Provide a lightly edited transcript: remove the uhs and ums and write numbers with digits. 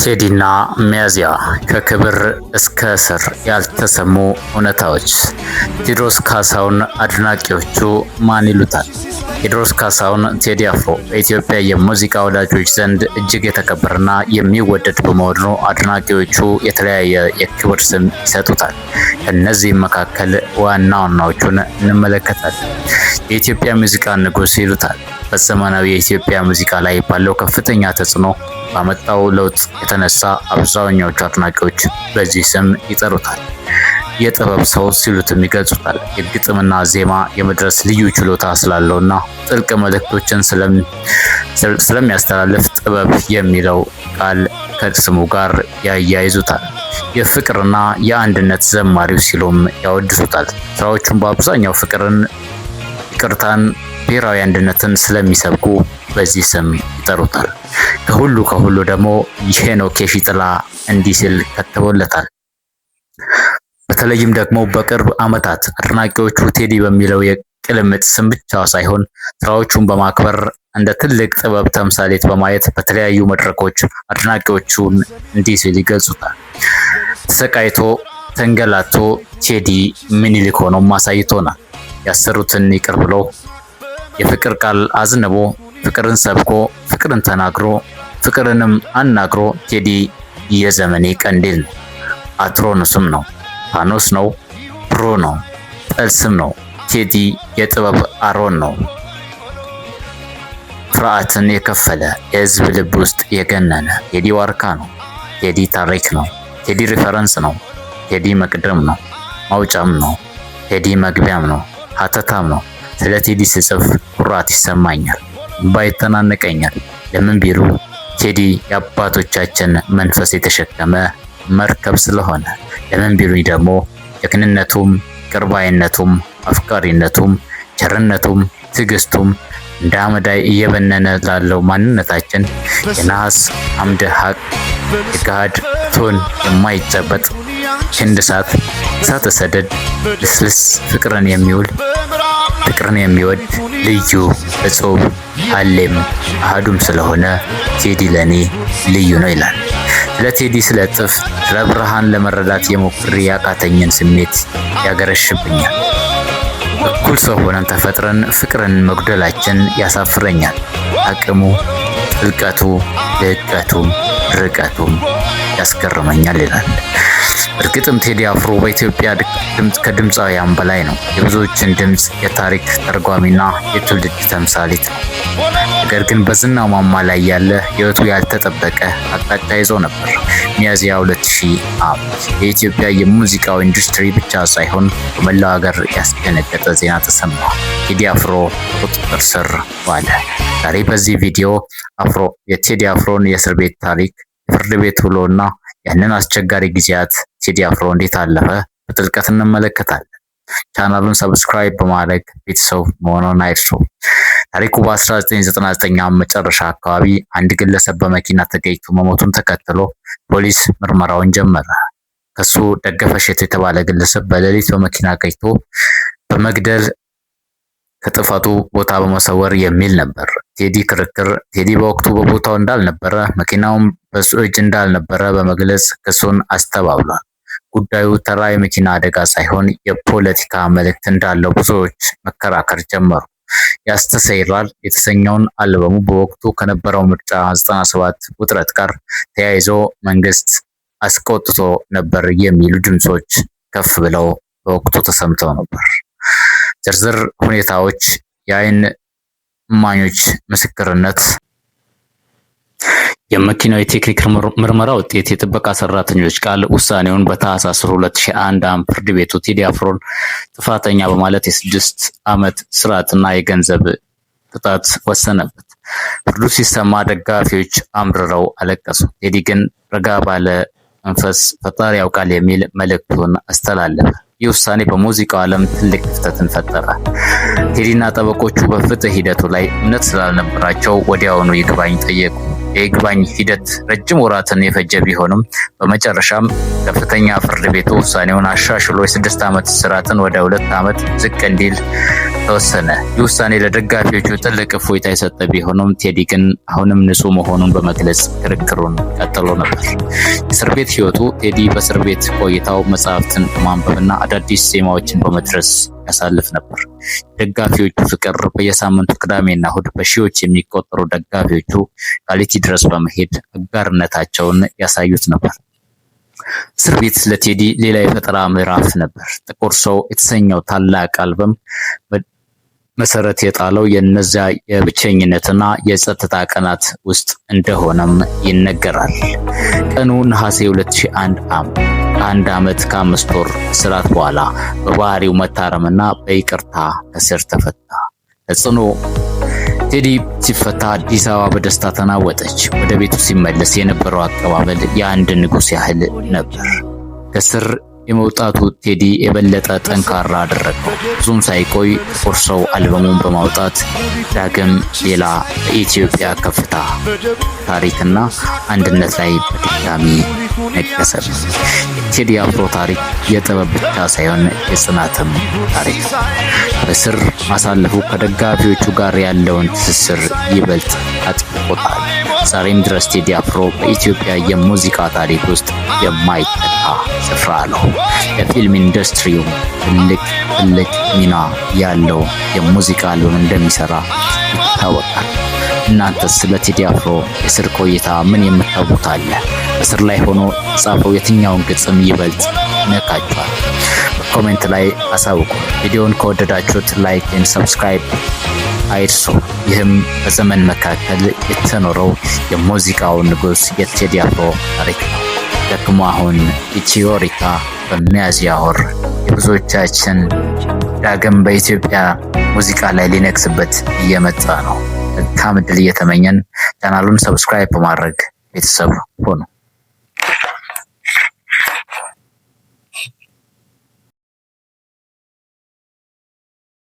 ቴዲና ሚያዚያ ከክብር እስከ እስር ያልተሰሙ እውነታዎች። ቴዎድሮስ ካሳሁን አድናቂዎቹ ማን ይሉታል? ቴዎድሮስ ካሳሁን ቴዲ አፍሮ በኢትዮጵያ የሙዚቃ ወዳጆች ዘንድ እጅግ የተከበረና የሚወደድ በመሆኑ አድናቂዎቹ የተለያየ የክብር ስም ይሰጡታል። ከእነዚህም መካከል ዋና ዋናዎቹን እንመለከታለን። የኢትዮጵያ ሙዚቃ ንጉሥ ይሉታል። በዘመናዊ የኢትዮጵያ ሙዚቃ ላይ ባለው ከፍተኛ ተጽዕኖ ባመጣው ለውጥ የተነሳ አብዛኛዎቹ አድናቂዎች በዚህ ስም ይጠሩታል። የጥበብ ሰው ሲሉትም ይገልጹታል። የግጥምና ዜማ የመድረስ ልዩ ችሎታ ስላለውና ጥልቅ መልእክቶችን ስለሚያስተላልፍ ጥበብ የሚለው ቃል ከስሙ ጋር ያያይዙታል። የፍቅርና የአንድነት ዘማሪው ሲሉም ያወድሱታል። ስራዎቹን በአብዛኛው ፍቅርን፣ ይቅርታን፣ ብሔራዊ አንድነትን ስለሚሰብኩ በዚህ ስም ይጠሩታል። ከሁሉ ደግሞ ሄኖክ የሺጥላ እንዲህ ሲል ከትቦለታል። በተለይም ደግሞ በቅርብ ዓመታት አድናቂዎቹ ቴዲ በሚለው የቅልምጥ ስም ብቻ ሳይሆን ስራዎቹን በማክበር እንደ ትልቅ ጥበብ ተምሳሌት በማየት በተለያዩ መድረኮች አድናቂዎቹን እንዲህ ሲል ይገልጹታል። ተሰቃይቶ ተንገላቶ ቴዲ ምኒልክ ሆኖ አሳይቶናል። ያሰሩትን ይቅር ብሎ የፍቅር ቃል አዝንቦ ፍቅርን ሰብኮ ፍቅርን ተናግሮ ፍቅርንም አናግሮ ቴዲ የዘመኔ ቀንዲል ነው። አትሮንስም ነው፣ ፋኖስ ነው፣ ብሮ ነው፣ ጠልስም ነው። ቴዲ የጥበብ አሮን ነው። ፍርሃትን የከፈለ የህዝብ ልብ ውስጥ የገነነ ቴዲ ዋርካ ነው። ቴዲ ታሪክ ነው። ቴዲ ሪፈረንስ ነው። ቴዲ መቅደም ነው፣ ማውጫም ነው። ቴዲ መግቢያም ነው፣ ሀተታም ነው። ስለ ቴዲ ስጽፍ ኩራት ይሰማኛል፣ እንባ ይተናነቀኛል። ለምን ቢሉ ቴዲ የአባቶቻችን መንፈስ የተሸከመ መርከብ ስለሆነ። ለምን ቢሉኝ ደግሞ ጀግንነቱም፣ ቅርባይነቱም፣ አፍቃሪነቱም፣ ቸርነቱም፣ ትዕግስቱም እንደ አመዳይ እየበነነ ላለው ማንነታችን የነሐስ አምደ ሀቅ የገሃድ ቶን የማይጨበጥ ክንድ እሳተ ሰደድ ልስልስ ፍቅርን የሚወድ ልዩ እጹብ አሌም አህዱም ስለሆነ ቴዲ ለኔ ልዩ ነው ይላል። ስለ ቴዲ ስለ ብርሃን ለመረዳት የሞክሬ ያቃተኝን ስሜት ያገረሽብኛል። እኩል ሰው ሆነን ተፈጥረን ፍቅርን መጉደላችን ያሳፍረኛል። አቅሙ፣ ጥልቀቱ፣ ልቀቱም ርቀቱም ያስገርመኛል ይላል። እርግጥም ቴዲ አፍሮ በኢትዮጵያ ከድምፃውያን በላይ ነው። የብዙዎችን ድምፅ የታሪክ ተርጓሚና የትውልድ ተምሳሌት ነው። ነገር ግን በዝናው ማማ ላይ ያለ ህይወቱ ያልተጠበቀ አቅጣጫ ይዞ ነበር። ሚያዝያ 2000 የኢትዮጵያ የሙዚቃው ኢንዱስትሪ ብቻ ሳይሆን በመላው ሀገር ያስደነገጠ ዜና ተሰማ። ቴዲ አፍሮ ቁጥጥር ስር ዋለ። ዛሬ በዚህ ቪዲዮ የቴዲ አፍሮን የእስር ቤት ታሪክ፣ የፍርድ ቤት ውሎና ያንን አስቸጋሪ ጊዜያት ቴዲ አፍሮ እንዴት አለፈ በጥልቀት እንመለከታለን። ቻናሉን ሰብስክራይብ በማድረግ ቤተሰብ መሆኑን አይርሱ። ታሪኩ በ1999 መጨረሻ አካባቢ አንድ ግለሰብ በመኪና ተገጭቶ መሞቱን ተከትሎ ፖሊስ ምርመራውን ጀመረ። ከሱ ደገፈ እሸቱ የተባለ ግለሰብ በሌሊት በመኪና ገጭቶ በመግደል ከጥፋቱ ቦታ በመሰወር የሚል ነበር። ቴዲ ክርክር ቴዲ በወቅቱ በቦታው እንዳልነበረ መኪናውም በሱ እጅ እንዳልነበረ በመግለጽ ክሱን አስተባብሏል። ጉዳዩ ተራ የመኪና አደጋ ሳይሆን የፖለቲካ መልእክት እንዳለው ብዙዎች መከራከር ጀመሩ። ያስተሰይራል የተሰኘውን አልበሙ በወቅቱ ከነበረው ምርጫ 97 ውጥረት ጋር ተያይዞ መንግስት አስቆጥቶ ነበር የሚሉ ድምጾች ከፍ ብለው በወቅቱ ተሰምተው ነበር። ዝርዝር ሁኔታዎች፣ የአይን እማኞች ምስክርነት፣ የመኪናው የቴክኒክ ምርመራ ውጤት፣ የጥበቃ ሰራተኞች ቃል ውሳኔውን በታህሳስ 2001 ዓ.ም ፍርድ ቤቱ ቴዲ አፍሮን ጥፋተኛ በማለት የ6 ዓመት እስራትና የገንዘብ ቅጣት ወሰነበት። ፍርዱ ሲሰማ ደጋፊዎች አምርረው አለቀሱ። ቴዲ ግን ረጋ ባለ መንፈስ ፈጣሪ ያውቃል የሚል መልእክቱን አስተላለፈ። ይህ ውሳኔ በሙዚቃው ዓለም ትልቅ ክፍተትን ፈጠረ። ቴዲና ጠበቆቹ በፍትህ ሂደቱ ላይ እምነት ስላልነበራቸው ወዲያውኑ ይግባኝ ጠየቁ። የይግባኝ ሂደት ረጅም ወራትን የፈጀ ቢሆንም በመጨረሻም ከፍተኛ ፍርድ ቤቱ ውሳኔውን አሻሽሎ የ6 ዓመት እስራትን ወደ 2 ዓመት ዝቅ እንዲል ተወሰነ። ይህ ውሳኔ ለደጋፊዎቹ ትልቅ እፎይታ የሰጠ ቢሆንም ቴዲ ግን አሁንም ንጹህ መሆኑን በመግለጽ ክርክሩን ቀጥሎ ነበር። የእስር ቤት ህይወቱ ቴዲ በእስር ቤት ቆይታው መጽሐፍትን በማንበብና አዳዲስ ዜማዎችን በመድረስ ያሳልፍ ነበር። ደጋፊዎቹ ፍቅር በየሳምንቱ ቅዳሜና እሁድ በሺዎች የሚቆጠሩ ደጋፊዎቹ ቃሊቲ ድረስ በመሄድ አጋርነታቸውን ያሳዩት ነበር። እስር ቤት ለቴዲ ሌላ የፈጠራ ምዕራፍ ነበር። ጥቁር ሰው የተሰኘው ታላቅ አልበም መሰረት የጣለው የነዚያ የብቸኝነትና የጸጥታ ቀናት ውስጥ እንደሆነም ይነገራል። ቀኑ ነሐሴ 2001 ከ1 ዓመት ከ5 ወር እስራት በኋላ በባህሪው መታረምና በይቅርታ ከእስር ተፈታ። ተጽዕኖ ቴዲ ሲፈታ አዲስ አበባ በደስታ ተናወጠች። ወደ ቤቱ ሲመለስ የነበረው አቀባበል የአንድ ንጉሥ ያህል ነበር። ከእስር የመውጣቱ ቴዲ የበለጠ ጠንካራ አደረገው። ብዙም ሳይቆይ ጥቁር ሰው አልበሙን በማውጣት ዳግም ሌላ በኢትዮጵያ ከፍታ ታሪክና አንድነት ላይ በድጋሚ ነገሰ። ቴዲ አፍሮ ታሪክ የጥበብ ብቻ ሳይሆን የጽናትም ታሪክ ነው። በእስር ማሳለፉ ከደጋፊዎቹ ጋር ያለውን ትስስር ይበልጥ አጥብቆታል። ዛሬም ድረስ ቴዲ አፍሮ በኢትዮጵያ የሙዚቃ ታሪክ ውስጥ የማይተካ ስፍራ አለው። የፊልም ኢንዱስትሪው ትልቅ ሚና ያለው የሙዚቃ አልበም እንደሚሰራ ይታወቃል። እናንተስ ስለ ቴዲ አፍሮ የእስር ቆይታ ምን የምታውቁት አለ? እስር ላይ ሆኖ ጻፈው የትኛውን ግጥም ይበልጥ ይነካችኋል? በኮሜንት ላይ አሳውቁ። ቪዲዮውን ከወደዳችሁት ላይክ እና ሰብስክራይብ አይርሱ። ይህም በዘመን መካከል የተኖረው የሙዚቃው ንጉስ የቴዲ አፍሮ ታሪክ ነው። ደግሞ አሁን ኢትዮሪካ በሚያዝያ ወር የብዙዎቻችን ዳግም በኢትዮጵያ ሙዚቃ ላይ ሊነግስበት እየመጣ ነው። መልካም ዕድል እየተመኘን ቻናሉን ሰብስክራይብ በማድረግ ቤተሰብ ሆኑ።